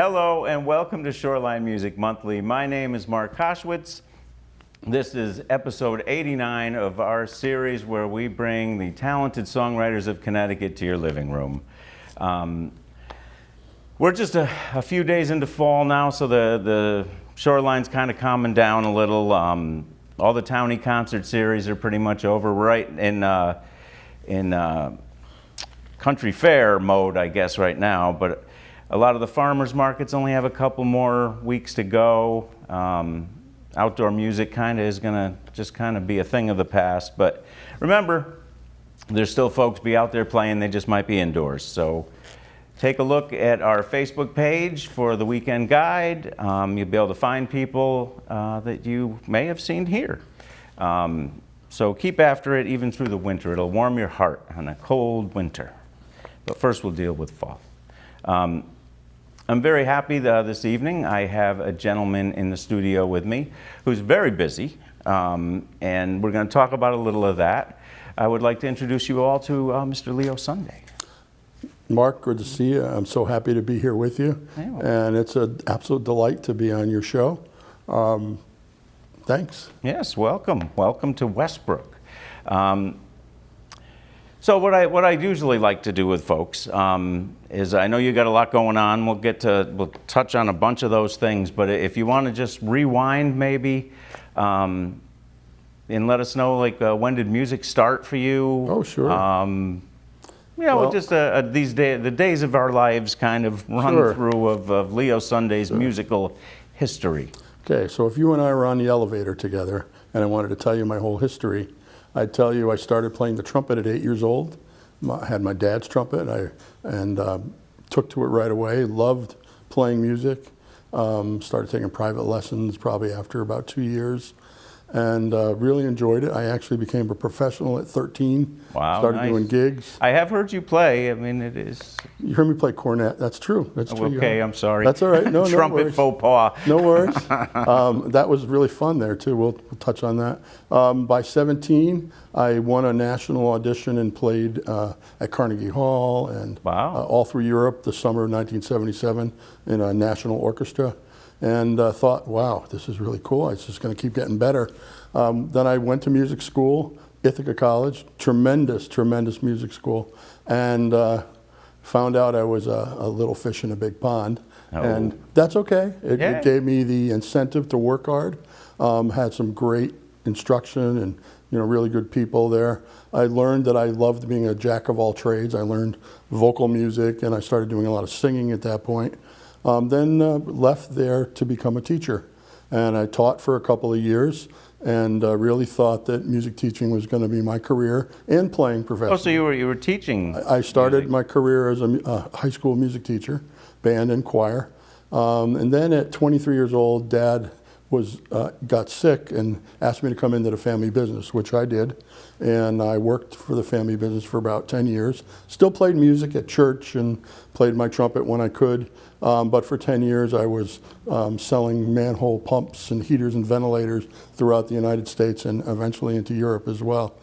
Hello and welcome to Shoreline Music Monthly. My name is Mark Koshwitz. This is episode 89 of our series where we bring the talented songwriters of Connecticut to your living room. We're just a few days into fall now, so the shoreline's kind of calming down a little. All the townie concert series are pretty much over. We're right in country fair mode, I guess, right now, but a lot of the farmers markets only have a couple more weeks to go. Outdoor music is gonna just be a thing of the past, but remember, there's still folks be out there playing, they just might be indoors. So take a look at our Facebook page for the weekend guide. You'll be able to find people that you may have seen here. So keep after it even through the winter. It'll warm your heart on a cold winter. But first we'll deal with fall. I'm very happy this evening. I have a gentleman in the studio with me who's very busy, and we're going to talk about a little of that. I would like to introduce you all to Mr. Leo Sunday. Mark, good to see you. I'm so happy to be here with you, and it's an absolute delight to be on your show. Thanks. Yes, welcome. Welcome to Westbrook. So what I usually like to do with folks is, I know you got a lot going on. We'll touch on a bunch of those things, but if you want to just rewind maybe, and let us know, like, when did music start for you? Oh, sure. Well, just the days of our lives kind of run through of Leo Sunday's musical history. Okay, so if you and I were on the elevator together and I wanted to tell you my whole history, I'd tell you I started playing the trumpet at 8 years old. I had my dad's trumpet and took to it right away, loved playing music, started taking private lessons probably after about 2 years, and really enjoyed it. I actually became a professional at 13. Wow, started nice. doing gigs. I have heard you play. I mean, it is... You heard me play cornet. That's true. That's true. Okay, I'm sorry. That's all right. No, Trumpet no worries. faux pas. No worries. That was really fun there, too. We'll touch on that. By 17, I won a national audition and played at Carnegie Hall and all through Europe the summer of 1977 in a national orchestra. And thought, wow, this is really cool. It's just going to keep getting better. Then I went to music school, Ithaca College, tremendous music school, and found out I was a little fish in a big pond. Oh. And that's okay. It gave me the incentive to work hard. Had some great instruction and really good people there. I learned that I loved being a jack of all trades. I learned vocal music, and I started doing a lot of singing at that point. Then left there to become a teacher. And I taught for a couple of years and really thought that music teaching was going to be my career and playing professionally. Oh, so you were teaching I started music. My career as a high school music teacher, band and choir. And then at 23 years old, Dad got sick and asked me to come into the family business, which I did. And I worked for the family business for about 10 years. Still played music at church and played my trumpet when I could. But for 10 years, I was selling manhole pumps and heaters and ventilators throughout the United States and eventually into Europe as well.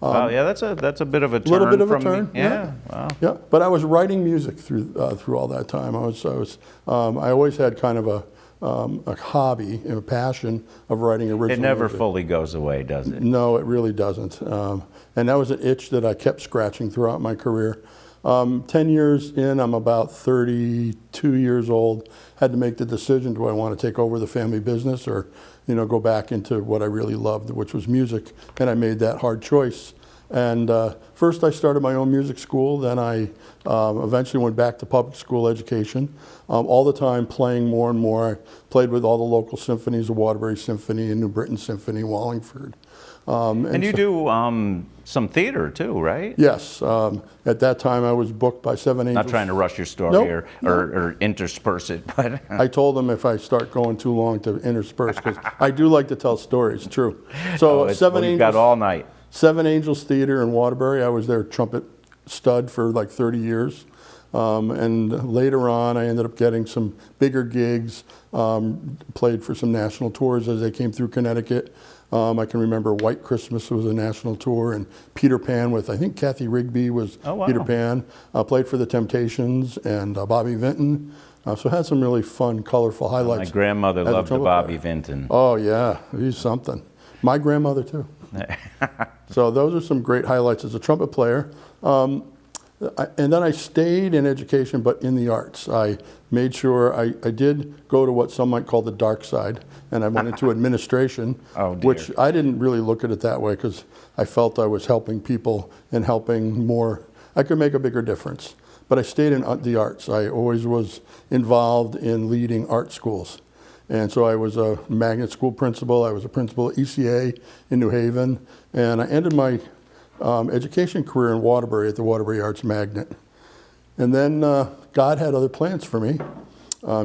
Wow, yeah, that's a bit of a turn. A little bit of a from turn. Yeah. Wow. Yeah, but I was writing music through all that time. I always had kind of a hobby and a passion of writing original music. It never fully goes away, does it? No, it really doesn't. And that was an itch that I kept scratching throughout my career. 10 years in, I'm about 32 years old, had to make the decision, do I want to take over the family business or go back into what I really loved, which was music, and I made that hard choice. And first I started my own music school, then I eventually went back to public school education, all the time playing more and more. I played with all the local symphonies, the Waterbury Symphony and New Britain Symphony, Wallingford. And you do some theater too, right? Yes. At that time I was booked by Seven Angels. Not trying to rush your story or intersperse it, but... I told them if I start going too long to intersperse, because I do like to tell stories, true. So Seven Angels... got all night. Seven Angels Theater in Waterbury. I was their trumpet stud for like 30 years. And later on, I ended up getting some bigger gigs, played for some national tours as they came through Connecticut. I can remember White Christmas was a national tour, and Peter Pan with, I think Kathy Rigby was Peter Pan. Played for the Temptations and Bobby Vinton. So I had some really fun, colorful highlights. My grandmother as a loved the trumpet Bobby player. Vinton. Oh yeah, he's something. My grandmother too. So those are some great highlights as a trumpet player. And then I stayed in education, but in the arts. I made sure I did go to what some might call the dark side, and I went into administration, Oh, dear. which I didn't really look at it that way because I felt I was helping people and helping more. I could make a bigger difference. But I stayed in the arts. I always was involved in leading art schools. And so I was a magnet school principal. I was a principal at ECA in New Haven. And I ended my education career in Waterbury at the Waterbury Arts Magnet. And then God had other plans for me.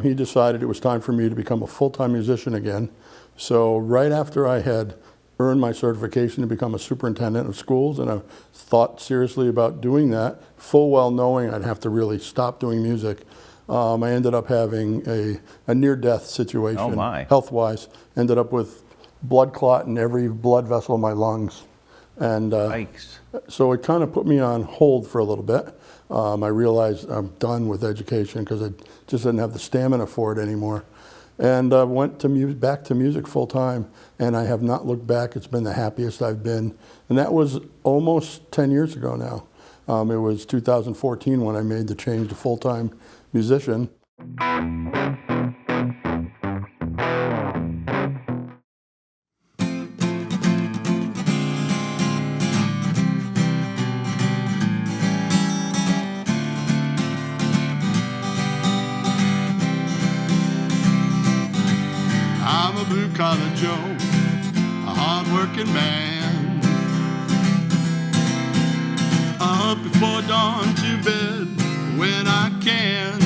He decided it was time for me to become a full-time musician again. So right after I had earned my certification to become a superintendent of schools, and I thought seriously about doing that, full well knowing I'd have to really stop doing music, I ended up having a near-death situation, Oh my. health-wise. Ended up with blood clot in every blood vessel in my lungs. And Yikes. so it kind of put me on hold for a little bit. I realized I'm done with education because I just didn't have the stamina for it anymore. And went to back to music full time, and I have not looked back. It's been the happiest I've been. And that was almost 10 years ago now. It was 2014 when I made the change to full-time musician. I'm a blue-collar Joe, a hard-working man. Up before dawn to bed when I can.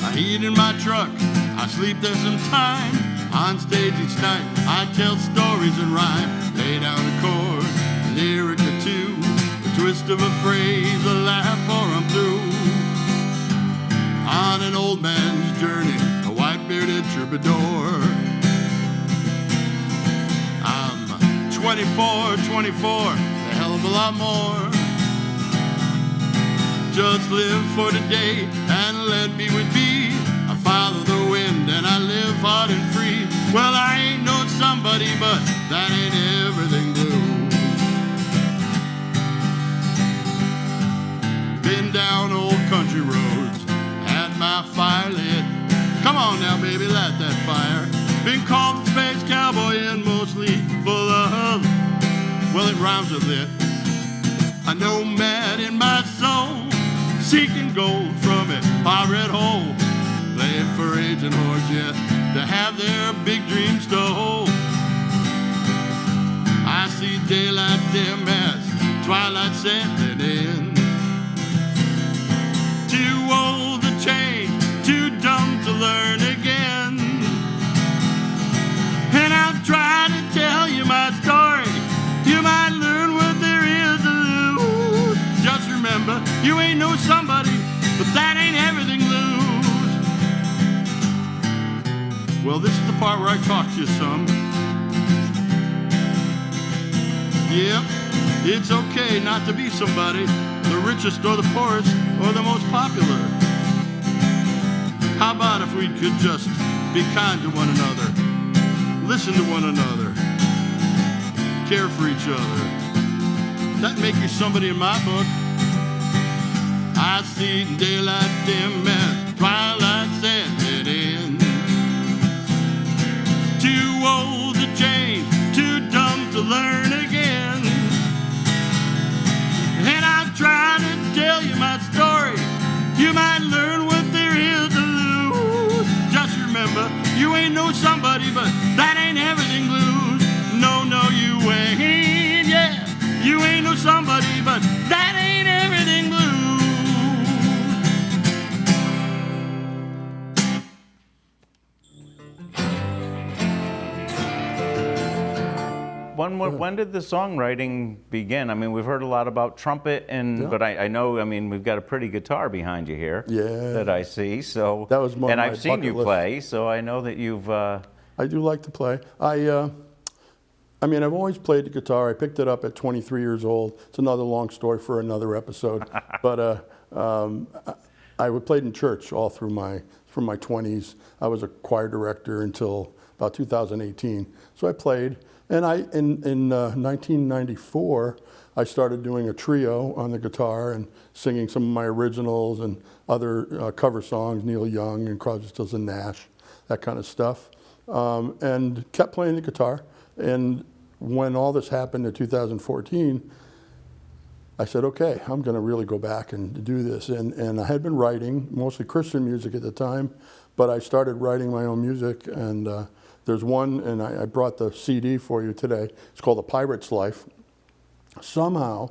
I eat in my truck, I sleep there sometime. On stage each night, I tell stories and rhyme. Lay down a chord, a lyric or two, a twist of a phrase, a laugh or I'm through. On an old man's journey, a white-bearded troubadour. I'm 24, a hell of a lot more. Just live for today and let me with be. I follow the wind and I live hard and free. Well, I ain't no somebody, but that ain't everything blue. Been down old country roads, had my fire lit. Come on now, baby, light that fire. Been called the space cowboy and mostly full of, well, it rhymes with it. A nomad in my soul, seeking gold from a pirate hole. Playing for agent hordes yet to have their big dreams to hold. I see daylight dim as twilight settling in. Too old to change, too dumb to learn again. And I've tried to tell you my story. You might learn what there is to lose. Just remember, you ain't no somebody, but that ain't everything lose. Well, this is the part where I talk to you some. Yep, it's okay not to be somebody, the richest or the poorest or the most popular. How about if we could just be kind to one another, listen to one another, care for each other? That'd make you somebody in my book. I see daylight dim as twilight setting in. Too old to change, too dumb to learn again. And I've tried to tell you my story. You might learn what there is to lose. Just remember, you ain't no somebody, but that ain't everything blues. No, no, you ain't, yeah. You ain't no somebody, but that ain't everything blues. When did the songwriting begin? I mean, we've heard a lot about trumpet, but I know, I mean, we've got a pretty guitar behind you here. Yeah. That I see. So that was and I've seen you play, so I know that you've. I do like to play. I mean, I've always played the guitar. I picked it up at 23 years old. It's another long story for another episode. But I played in church all through from my 20s. I was a choir director until about 2018. So I played, and in 1994, I started doing a trio on the guitar and singing some of my originals and other cover songs, Neil Young and Crosby, Stills and Nash, that kind of stuff, and kept playing the guitar. And when all this happened in 2014, I said, okay, I'm going to really go back and do this. And I had been writing, mostly Christian music at the time, but I started writing my own music. And there's one, and I brought the CD for you today. It's called A Pirate's Life. Somehow,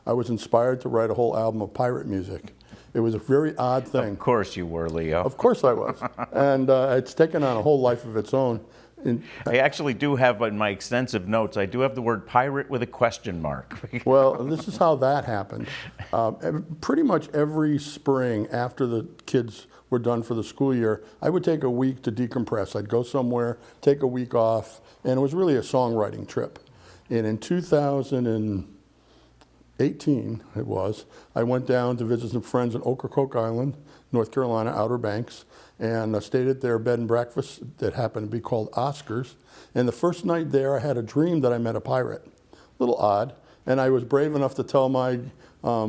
I was inspired to write a whole album of pirate music. It was a very odd thing. Of course you were, Leo. Of course I was. And it's taken on a whole life of its own. I actually do have in my extensive notes, I do have the word pirate with a question mark. Well, this is how that happened. Pretty much every spring after the kids were done for the school year, I would take a week to decompress. I'd go somewhere, take a week off, and it was really a songwriting trip. And in 2018, I went down to visit some friends in Ocracoke Island, North Carolina, Outer Banks, and I stayed at their bed and breakfast that happened to be called Oscars. And the first night there, I had a dream that I met a pirate. A little odd. And I was brave enough to tell my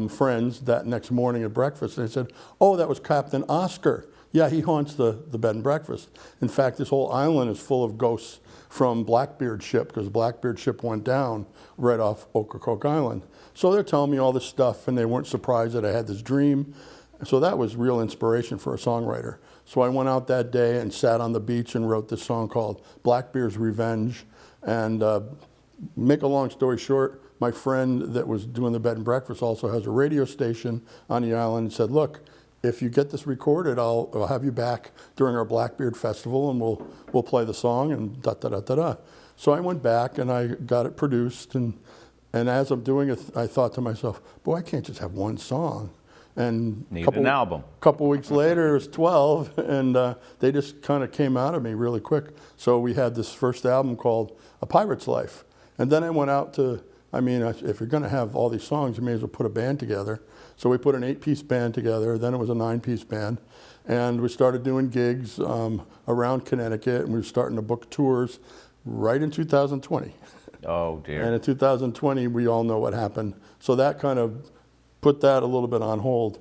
friends that next morning at breakfast. And they said, oh, that was Captain Oscar. Yeah, he haunts the bed and breakfast. In fact, this whole island is full of ghosts from Blackbeard's ship, because Blackbeard's ship went down right off Ocracoke Island. So they're telling me all this stuff, and they weren't surprised that I had this dream. So that was real inspiration for a songwriter. So I went out that day and sat on the beach and wrote this song called Blackbeard's Revenge. And make a long story short, my friend that was doing the bed and breakfast also has a radio station on the island and said, look, if you get this recorded, I'll have you back during our Blackbeard Festival and we'll play the song and da-da-da-da-da. So I went back and I got it produced, and as I'm doing it, I thought to myself, boy, I can't just have one song. And need an album. A couple weeks later, it was 12, and they just kind of came out of me really quick. So we had this first album called A Pirate's Life. And then I went out to, if you're going to have all these songs, you may as well put a band together. So we put an 8-piece band together, then it was a 9-piece band. And we started doing gigs around Connecticut, and we were starting to book tours right in 2020. Oh, dear. And in 2020, we all know what happened. So that kind of put that a little bit on hold.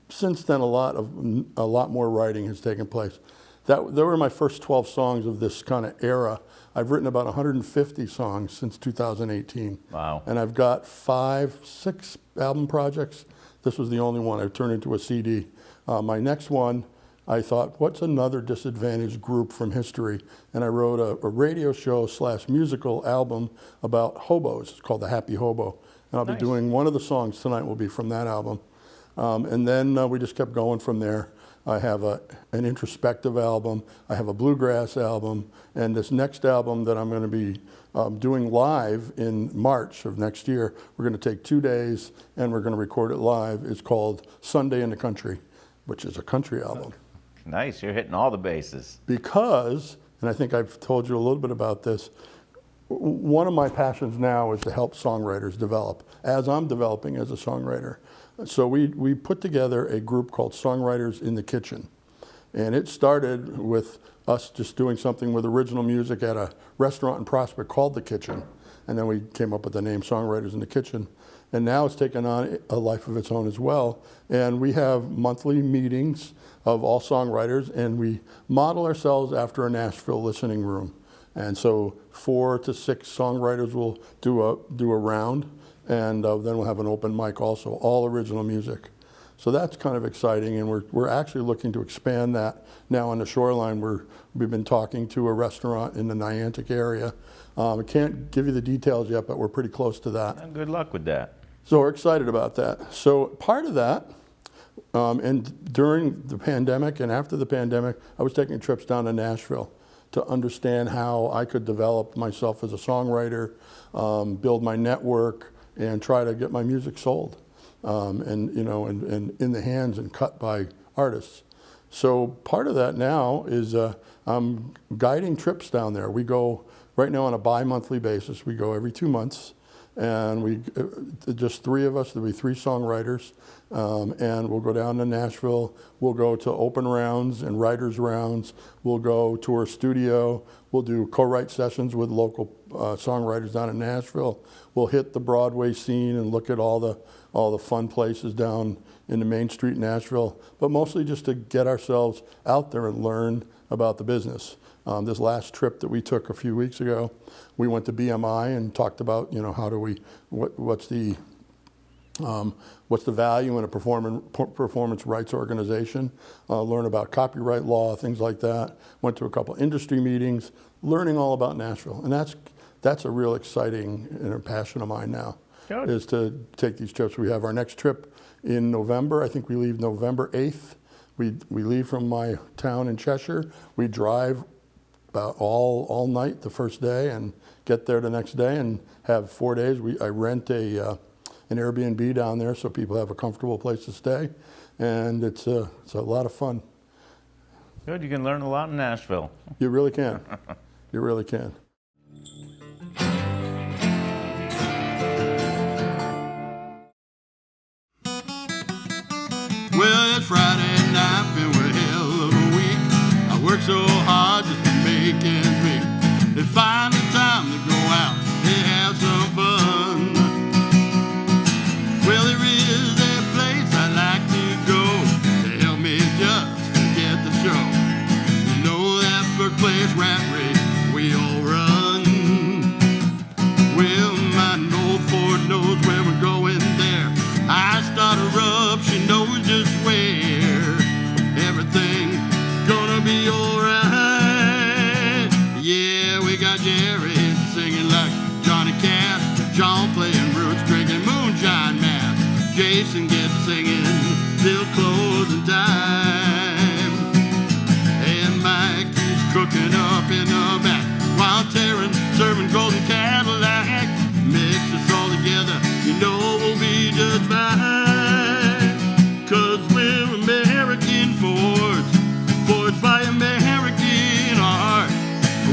Since then, a lot more writing has taken place. They were my first 12 songs of this kind of era. I've written about 150 songs since 2018. Wow. And I've got 5-6 album projects. This was the only one I've turned into a CD. My next one, I thought, what's another disadvantaged group from history? And I wrote a radio show / musical album about hobos. It's called The Happy Hobo. And I'll be doing one of the songs tonight will be from that album. And then we just kept going from there. I have an introspective album. I have a bluegrass album. And this next album that I'm going to be doing live in March of next year, we're going to take 2 days and we're going to record it live. It's called Sunday in the Country, which is a country album. Nice, you're hitting all the bases. Because, and I think I've told you a little bit about this, one of my passions now is to help songwriters develop, as I'm developing as a songwriter. So we put together a group called Songwriters in the Kitchen. And it started with us just doing something with original music at a restaurant in Prospect called The Kitchen. And then we came up with the name Songwriters in the Kitchen. And now it's taken on a life of its own as well. And we have monthly meetings of all songwriters, and we model ourselves after a Nashville listening room. And so 4 to 6 songwriters will do a round, and then we'll have an open mic also, all original music. So that's kind of exciting, and we're actually looking to expand that now on the Shoreline. We've been talking to a restaurant in the Niantic area. I can't give you the details yet, but we're pretty close to that. Good luck with that. So we're excited about that. So part of that, and during the pandemic and after the pandemic, I was taking trips down to Nashville to understand how I could develop myself as a songwriter, build my network, and try to get my music sold, and in the hands and cut by artists. So part of that now is I'm guiding trips down there. We go right now on a bi-monthly basis. We go every 2 months, and we just 3 of us. There'll be 3 songwriters, and we'll go down to Nashville. We'll go to open rounds and writers rounds. We'll go to our studio. We'll do co-write sessions with local songwriters down in Nashville. We'll hit the Broadway scene and look at all the fun places down in the Main Street in Nashville, but mostly just to get ourselves out there and learn about the business. This last trip that we took a few weeks ago, we went to BMI and talked about, how do we, what's the value in a performance rights organization, learn about copyright law, things like that. Went to a couple industry meetings, learning all about Nashville. And that's a real exciting and a passion of mine now. Good. Is to take these trips. We have our next trip in November. I think we leave November 8th. We leave from my town in Cheshire. We drive about all night the first day and get there the next day and have 4 days. I rent an Airbnb down there so people have a comfortable place to stay, and it's a lot of fun. Good, you can learn a lot in Nashville. You really can. You really can. Well, it's Friday night, been a hell of a week. I worked so hard just to make ends meet. And find the time to go out and have some fun. Well, there is a place I'd like to go to help me just forget the show. You know that birthplace rap race we all run. Well, my old Ford knows where we're going there. I start her up, she knows just where. Everything gonna be alright. Yeah, we got Jerry singing like Johnny Cash, John playing roots, drinking moonshine mass. Jason gets singing till closing time. And Mike is cooking up in the back while Terrence serving golden Cadillac. Mix us all together, you know we'll be just fine. 'Cause we're American Fords, forged by American art.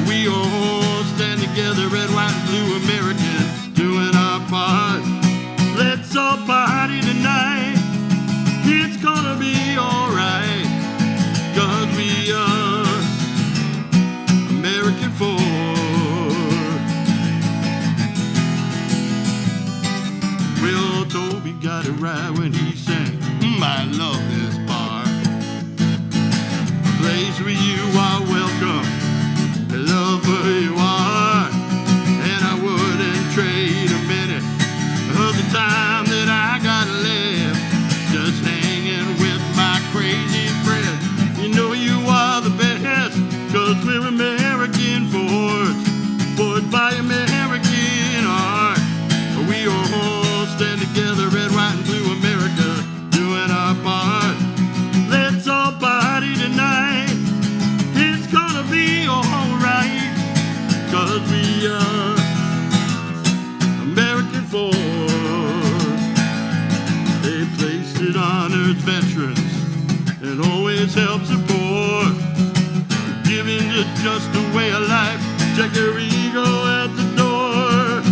We all stand together, red, white, and blue, American, doing our part. Let's all party tonight, it's gonna be alright. 'Cause we are American Fords. Well, Toby got it right when he sang, I love this bar. A place where you are welcome, I love who you are. And I wouldn't trade a minute of the time that I got left just hanging with my crazy friends. You know you are the best, 'cause we're American Fords, forged by American art. We all stand together, red, white, and blue, America, doing our part. Let's all party tonight, it's gonna be alright. 'Cause we are American Fords. A place that honors veterans and always helps the poor. Giving is just a way of life, check your ego at the door.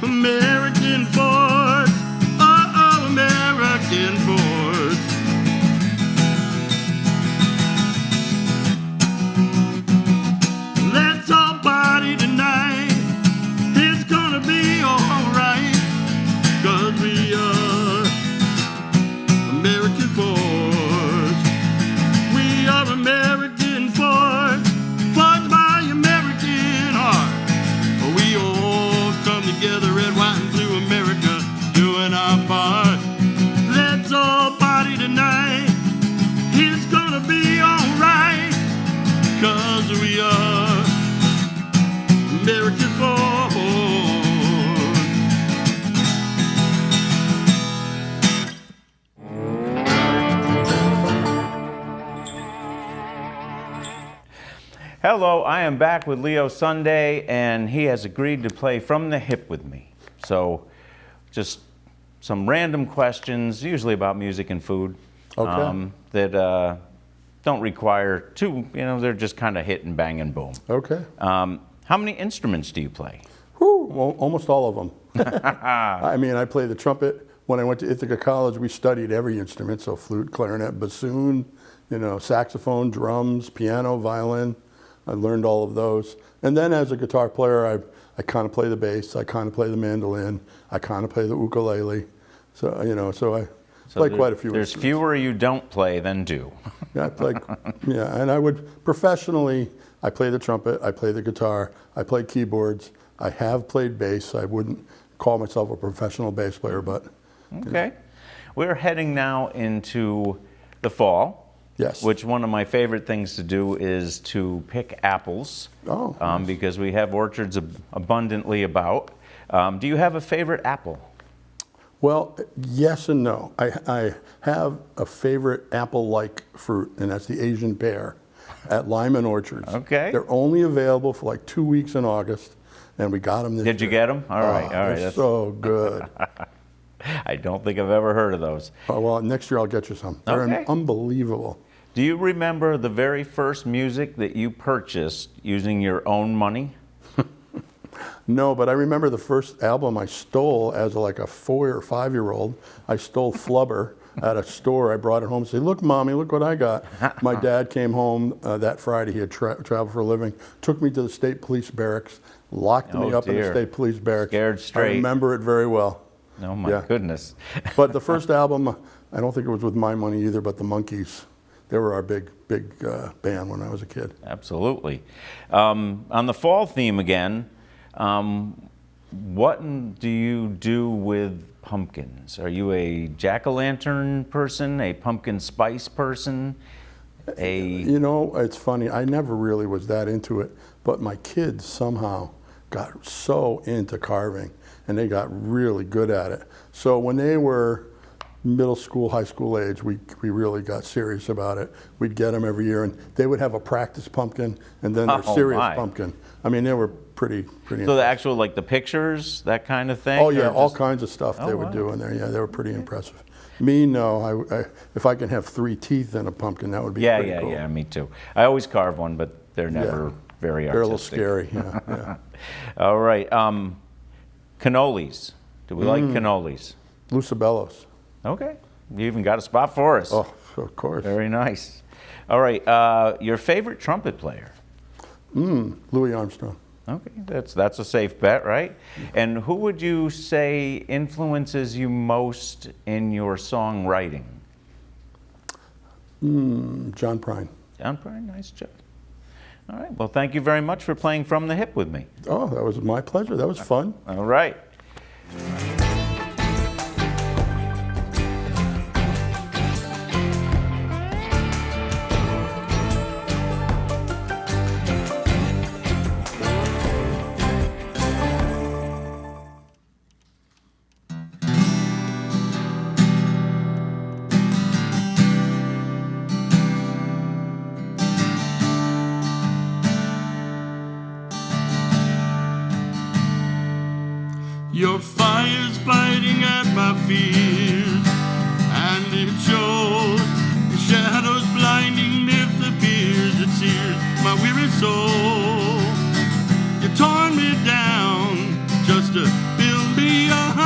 American Fords, oh, American Fords. Let's all party tonight, it's gonna be alright. 'Cause we are American Fords. We are American Fords, forged by American art. We all come together, red, white, and blue, America, doing our part. Let's all party tonight, it's gonna be alright. 'Cause we are American Fords. Hello, I am back with Leo Sunday, and he has agreed to play From the Hip with me. So, just some random questions, usually about music and food, that don't require too, they're just kind of hit and bang and boom. Okay. How many instruments do you play? Whew, almost all of them. I mean, I play the trumpet. When I went to Ithaca College, we studied every instrument, so flute, clarinet, bassoon, saxophone, drums, piano, violin. I learned all of those. And then as a guitar player, I kind of play the bass, I kind of play the mandolin, I kind of play the ukulele. So, so I play quite a few There's instruments. fewer you don't play than do. Yeah, I play, and I would professionally, I play the trumpet, I play the guitar, I play keyboards, I have played bass. I wouldn't call myself a professional bass player, but. Okay. We're heading now into the fall. Yes. Which one of my favorite things to do is to pick apples. Oh. Nice. Because we have orchards abundantly about. Do you have a favorite apple? Well, yes and no. I have a favorite apple-like fruit, and that's the Asian pear at Lyman Orchards. Okay. They're only available for like 2 weeks in August, and we got them this year. Did you get them? All right. They're so good. I don't think I've ever heard of those. Oh, well, next year I'll get you some. They're Okay. unbelievable. Do you remember the very first music that you purchased using your own money? No, but I remember the first album I stole as like a 4 or 5-year-old. I stole Flubber at a store. I brought it home and said, "Look, Mommy, look what I got." My dad came home that Friday. He had traveled for a living, took me to the state police barracks, locked me up in the state police barracks. Scared straight. I remember it very well. Oh, my goodness. But the first album, I don't think it was with my money either, but the Monkees. They were our big band when I was a kid. Absolutely. On the fall theme again, what do you do with pumpkins? Are you a jack-o'-lantern person, a pumpkin spice person? It's funny. I never really was that into it, but my kids somehow got so into carving, and they got really good at it. So when they were middle school, high school age, we really got serious about it. We'd get them every year, and they would have a practice pumpkin and then their serious pumpkin. I mean, they were pretty So the actual, like the pictures, that kind of thing? Oh yeah, all kinds of stuff they would do in there. Yeah, they were pretty impressive. Me, no. If I can have 3 teeth in a pumpkin, that would be pretty cool. Yeah, me too. I always carve one, but they're never very artistic. They're a little scary, yeah. All right. Cannolis. Do we like cannolis? Lucibellos. Okay. You even got a spot for us. Oh, of course. Very nice. All right. Your favorite trumpet player? Louis Armstrong. Okay. That's a safe bet, right? And who would you say influences you most in your songwriting? John Prine. John Prine, nice job. All right. Well, thank you very much for playing From the Hip with me. Oh, that was my pleasure. That was fun. All right. Your fire's biting at my fears, and it shows. The shadows blinding disappears. It sears my weary soul. You torn me down just to build me up.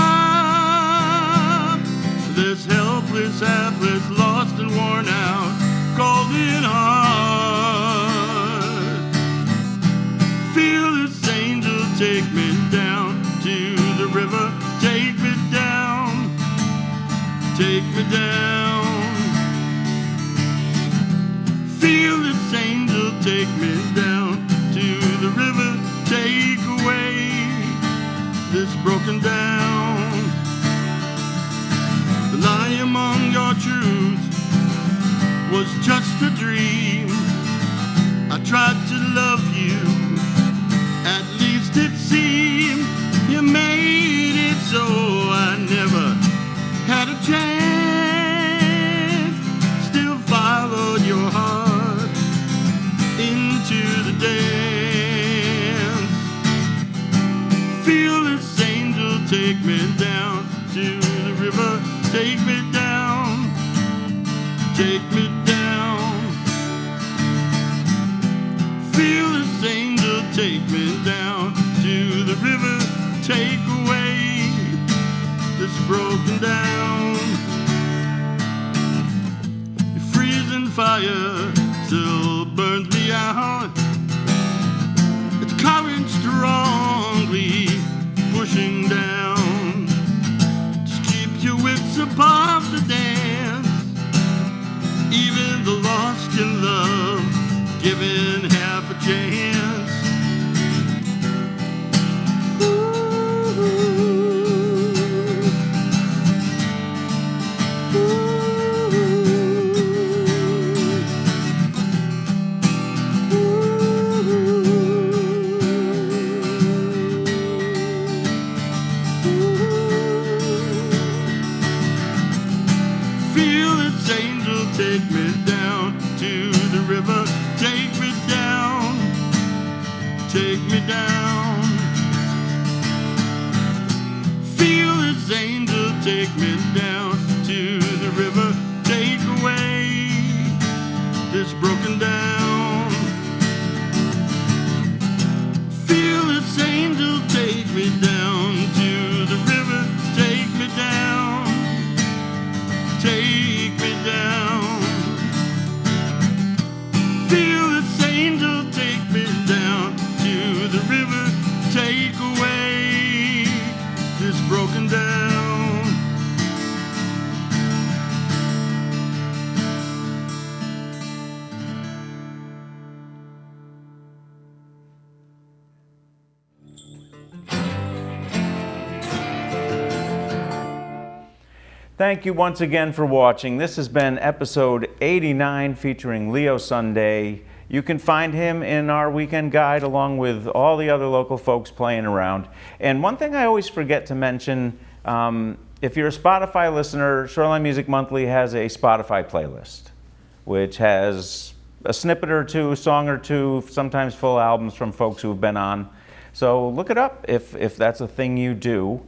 This helpless, hapless, lost and worn out, golden heart. Feel this angel take me down to the river, take me down, take me down. Feel this angel take me down to the river, take away this broken down. The lie among your truth was just a dream. I tried to love you, at least it seemed. You made it so I never had a chance. Still followed your heart into the dance. Feel this angel take me down to the river, take me down, take me down. Feel this angel take me down to the river, take away this broken down. Your freezing fire still burns me out. Its current strongly pushing down. Just keep your wits above the dance. Even the lost can love, given half a chance. Take me down to the river, take me down, take me down. Feel this angel take me down to the river, take away this broken down. Feel this angel take me down to the river, take me down, take me down. Feel this angel take me down to the river, take away this broken down. Thank you once again for watching. This has been episode 89 featuring Leo Sunday. You can find him in our weekend guide along with all the other local folks playing around. And one thing I always forget to mention, if you're a Spotify listener, Shoreline Music Monthly has a Spotify playlist, which has a snippet or two, a song or two, sometimes full albums from folks who've been on. So look it up if that's a thing you do.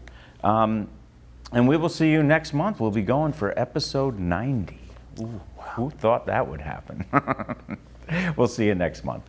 And we will see you next month. We'll be going for episode 90. Ooh, wow. Who thought that would happen? We'll see you next month.